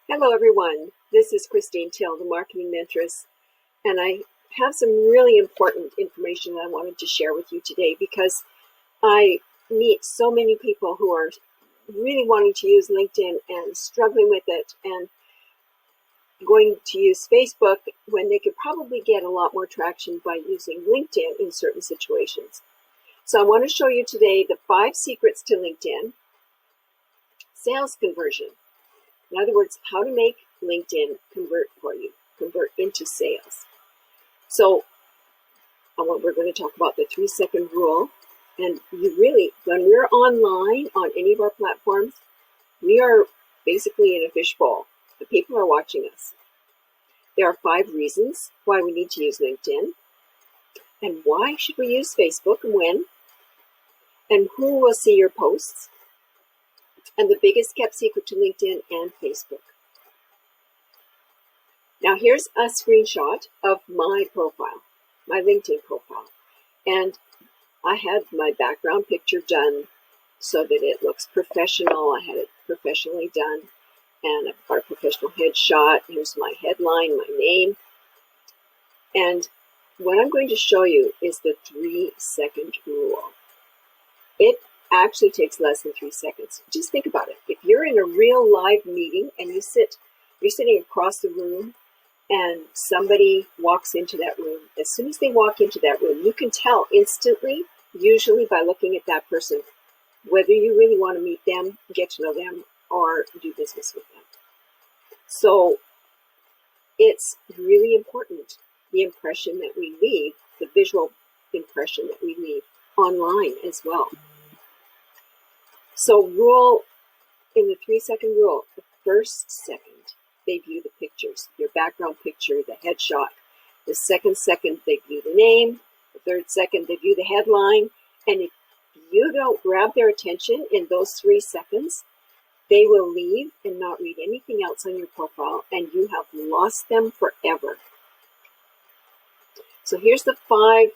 Hello everyone, this is Christine Till, the Marketing Mentress, and I have some really important information that I wanted to share with you today because I meet so many people who are really wanting to use LinkedIn and struggling with it and going to use Facebook when they could probably get a lot more traction by using LinkedIn in certain situations. So I want to show you today the 5 secrets to LinkedIn sales conversion. In other words, how to make LinkedIn convert for you, convert into sales. So we're going to talk about the 3-second rule. And you really, when we're online on any of our platforms, we are basically in a fishbowl. The people are watching us. There are 5 reasons why we need to use LinkedIn. And why should we use Facebook and when? And who will see your posts? And the biggest kept secret to LinkedIn and Facebook. Now here's a screenshot of my profile, my LinkedIn profile. And I had my background picture done so that it looks professional. I had it professionally done. And I've got a professional headshot. Here's my headline, my name. And what I'm going to show you is the 3-second rule. It actually takes less than 3 seconds. Just think about it. If you're in a real live meeting and you're sitting across the room and somebody walks into that room, as soon as they walk into that room, you can tell instantly, usually by looking at that person, whether you really want to meet them, get to know them, or do business with them. So it's really important, the impression that we leave, the visual impression that we leave online as well. So in the 3-second rule, the first second, they view the pictures, your background picture, the headshot. The second they view the name. The third second, they view the headline. And if you don't grab their attention in those 3 seconds, they will leave and not read anything else on your profile, and you have lost them forever. So here's the 5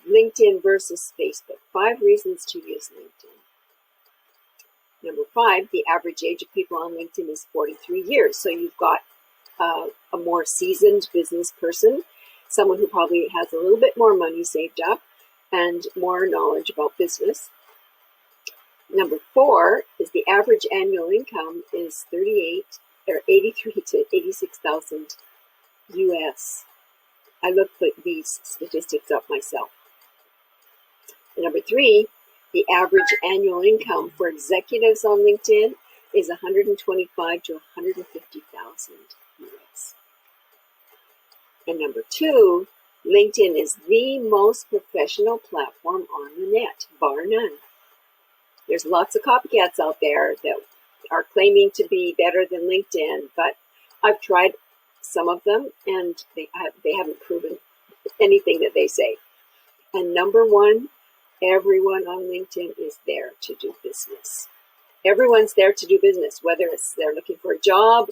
LinkedIn versus Facebook, 5 reasons to use LinkedIn. Number 5, the average age of people on LinkedIn is 43 years. So you've got a more seasoned business person, someone who probably has a little bit more money saved up and more knowledge about business. Number 4 is the average annual income is 83 to 86,000 US. I looked these statistics up myself. And number 3, the average annual income for executives on LinkedIn is 125 to 150,000 US. And number 2, LinkedIn is the most professional platform on the net, bar none. There's lots of copycats out there that are claiming to be better than LinkedIn, but I've tried some of them and they haven't proven anything that they say. And number 1, everyone on LinkedIn is there to do business. Everyone's there to do business, whether it's they're looking for a job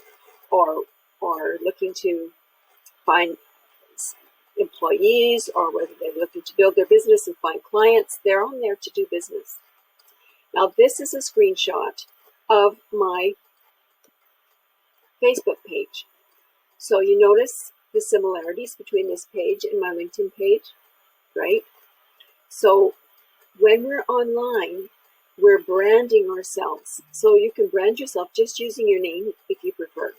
or looking to find employees, or whether they're looking to build their business and find clients. They're on there to do business. Now this is a screenshot of my Facebook page. So you notice the similarities between this page and my LinkedIn page, right? So when we're online, we're branding ourselves. So you can brand yourself just using your name if you prefer.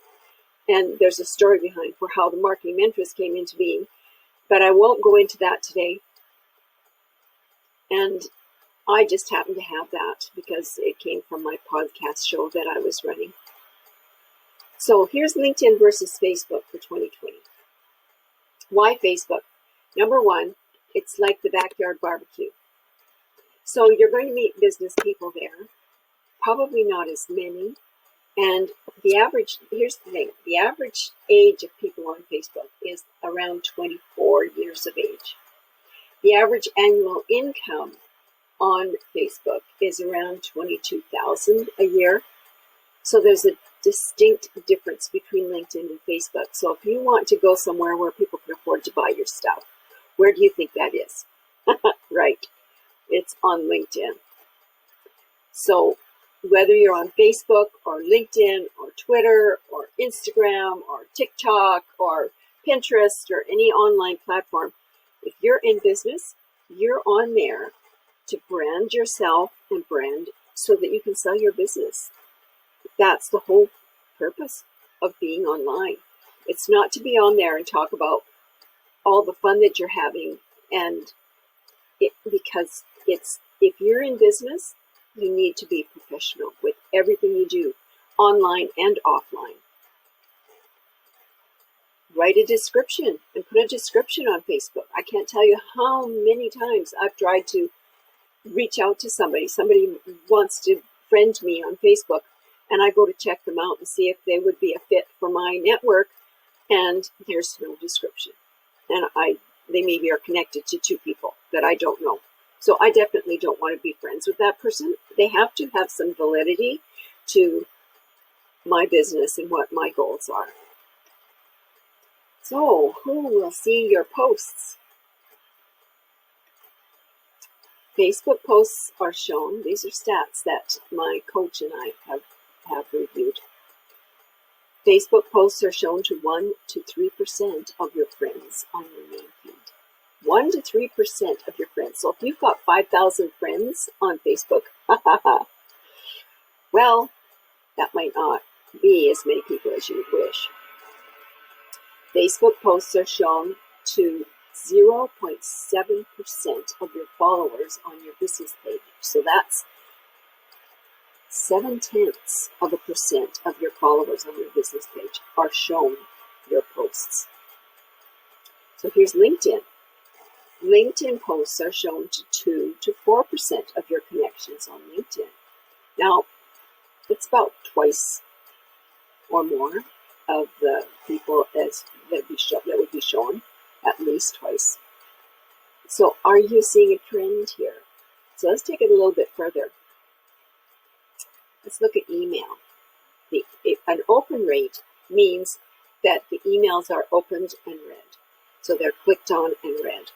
And there's a story behind for how the Marketing Mentress came into being, but I won't go into that today. And I just happen to have that because it came from my podcast show that I was running. So here's LinkedIn versus Facebook for 2020. Why Facebook? Number 1, it's like the backyard barbecue. So you're going to meet business people there, probably not as many. And here's the thing, the average age of people on Facebook is around 24 years of age. The average annual income on Facebook is around 22,000 a year. So there's a distinct difference between LinkedIn and Facebook. So if you want to go somewhere where people can afford to buy your stuff, where do you think that is? Right. It's on LinkedIn. So whether you're on Facebook or LinkedIn or Twitter or Instagram or TikTok or Pinterest or any online platform, if you're in business, you're on there to brand yourself and brand so that you can sell your business. That's the whole purpose of being online. It's not to be on there and talk about all the fun that you're having, and because if you're in business, you need to be professional with everything you do, online and offline. Write a description and put a description on Facebook. I can't tell you how many times I've tried to reach out to somebody. Somebody wants to friend me on Facebook, and I go to check them out and see if they would be a fit for my network, and there's no description. And they maybe are connected to two people that I don't know. So I definitely don't want to be friends with that person. They have to have some validity to my business and what my goals are. So who will see your posts? Facebook posts are shown. These are stats that my coach and I have reviewed. Facebook posts are shown to 1 to 3% of your friends on your main feed. 1 to 3% of your friends. So if you've got 5,000 friends on Facebook, well, that might not be as many people as you would wish. Facebook posts are shown to 0.7% of your followers on your business page. So that's 0.7% of your followers on your business page are shown your posts. So here's LinkedIn. LinkedIn posts are shown to 2 to 4% of your connections on LinkedIn. Now, it's about twice or more of the people that would be shown, at least twice. So are you seeing a trend here? So let's take it a little bit further. Let's look at email. An open rate means that the emails are opened and read. So they're clicked on and read.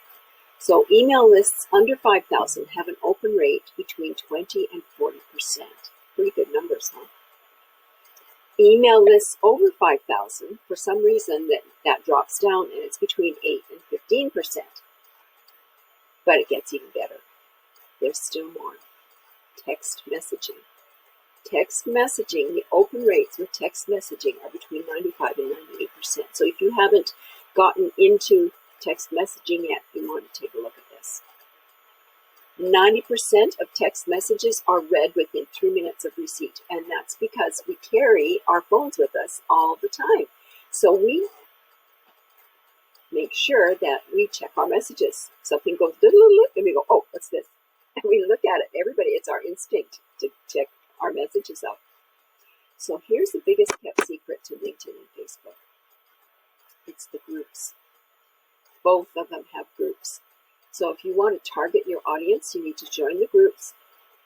So email lists under 5,000 have an open rate between 20 and 40%. Pretty good numbers, huh? Email lists over 5,000, for some reason that drops down, and it's between 8 and 15%. But it gets even better. There's still more. Text messaging. Text messaging, the open rates with text messaging are between 95 and 98%. So if you haven't gotten into text messaging yet, you want to take a look at this. 90% of text messages are read within 3 minutes of receipt, and that's because we carry our phones with us all the time. So we make sure that we check our messages. Something goes and we go, oh, what's this? And we look at it. Everybody, it's our instinct to check our messages out. So here's the biggest kept secret to LinkedIn and Facebook. It's the groups. Both of them have groups. So if you want to target your audience, you need to join the groups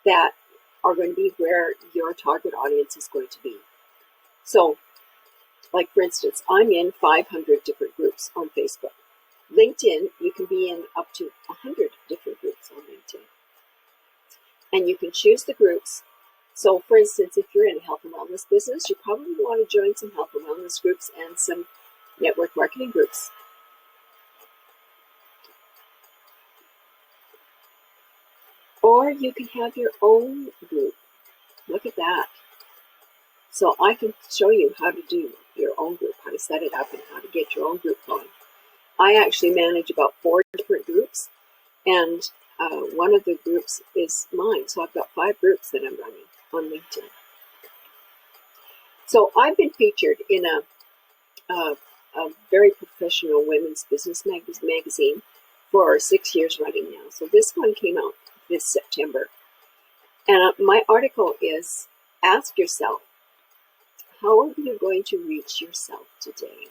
that are going to be where your target audience is going to be. So, like for instance, I'm in 500 different groups on Facebook. LinkedIn, you can be in up to 100 different groups on LinkedIn. And you can choose the groups. So for instance, if you're in a health and wellness business, you probably want to join some health and wellness groups and some network marketing groups. Or you can have your own group. Look at that. So I can show you how to do your own group, how to set it up and how to get your own group going. I actually manage about 4 different groups, and one of the groups is mine. So I've got 5 groups that I'm running on LinkedIn. So I've been featured in a very professional women's business magazine for 6 years running now. So this one came out this September. And my article is, ask yourself, how are you going to reach yourself today?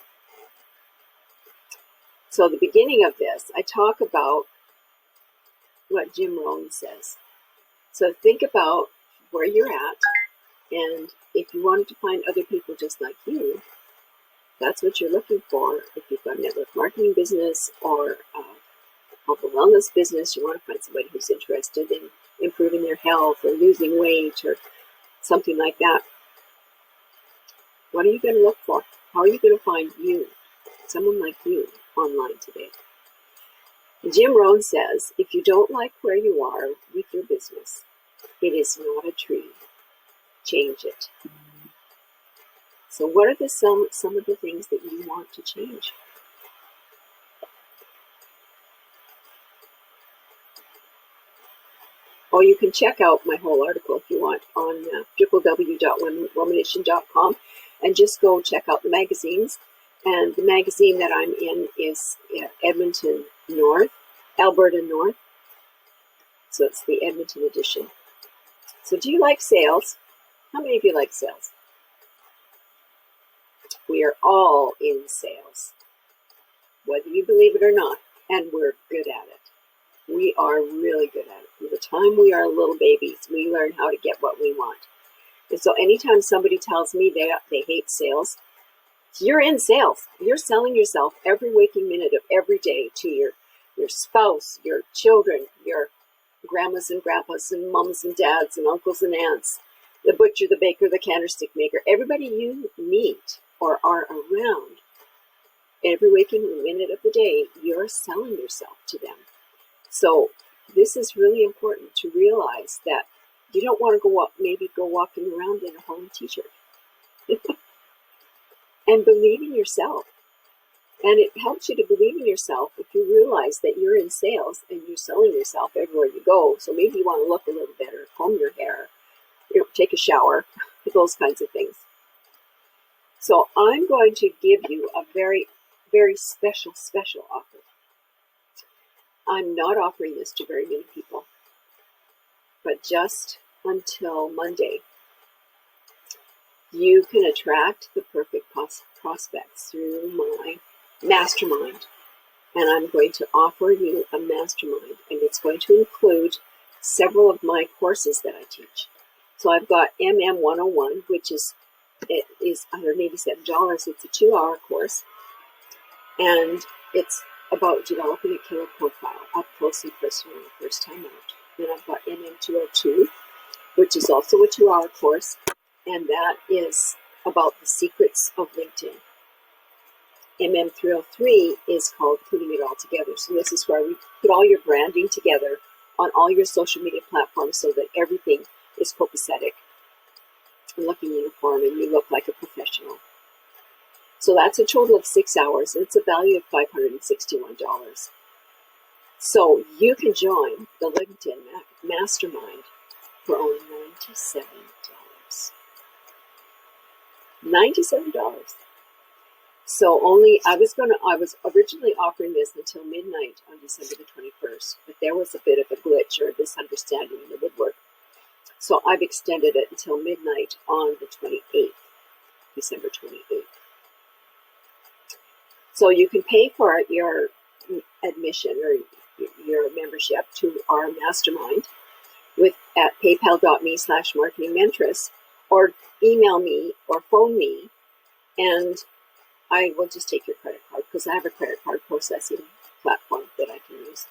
So the beginning of this, I talk about what Jim Rohn says. So think about where you're at, and if you wanted to find other people just like you, that's what you're looking for. If you've got a network marketing business or health and wellness business, you want to find somebody who's interested in improving their health or losing weight or something like that. What are you going to look for? How are you going to find you, someone like you, online today? Jim Rohn says, if you don't like where you are with your business, it is not a tree. Change it. So what are some of the things that you want to change? Or you can check out my whole article if you want on www.womanition.com and just go check out the magazines. And the magazine that I'm in is Edmonton North, Alberta North. So it's the Edmonton edition. So do you like sales? How many of you like sales? We are all in sales, whether you believe it or not, and we're good at it. We are really good at it. From the time we are little babies, we learn how to get what we want. And so anytime somebody tells me they hate sales, you're in sales. You're selling yourself every waking minute of every day to your spouse, your children, your grandmas and grandpas and mums and dads and uncles and aunts, the butcher, the baker, the candlestick maker, everybody you meet or are around, every waking minute of the day, you're selling yourself to them. So this is really important to realize that you don't want to go walking around in a Home t-shirt. And believe in yourself. And it helps you to believe in yourself if you realize that you're in sales and you're selling yourself everywhere you go. So maybe you want to look a little better, comb your hair, take a shower, those kinds of things. So I'm going to give you a very, very special offer. I'm not offering this to very many people, but just until Monday. You can attract the perfect prospects through my mastermind. And I'm going to offer you a mastermind, and it's going to include several of my courses that I teach. So I've got MM 101, which is $187. It's a 2-hour course, and it's about developing a killer profile up close and personal the first time out. Then I've got MM 202, which is also a 2-hour course, and that is about the secrets of LinkedIn. MM 303 is called Putting It All Together. So this is where we put all your branding together on all your social media platforms so that everything is copacetic and looking uniform and you look like a professional. So that's a total of 6 hours, and it's a value of $561. So you can join the LinkedIn Mastermind for only $97. $97. So I was originally offering this until midnight on December the 21st, but there was a bit of a glitch or a misunderstanding in the woodwork. So I've extended it until midnight on the 28th, December 28th. So you can pay for your admission or your membership to our mastermind at paypal.me/marketingmentress, or email me or phone me, and I will just take your credit card because I have a credit card processing platform that I can use.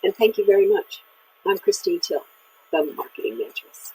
And thank you very much. I'm Christine Till, the Marketing Mentress.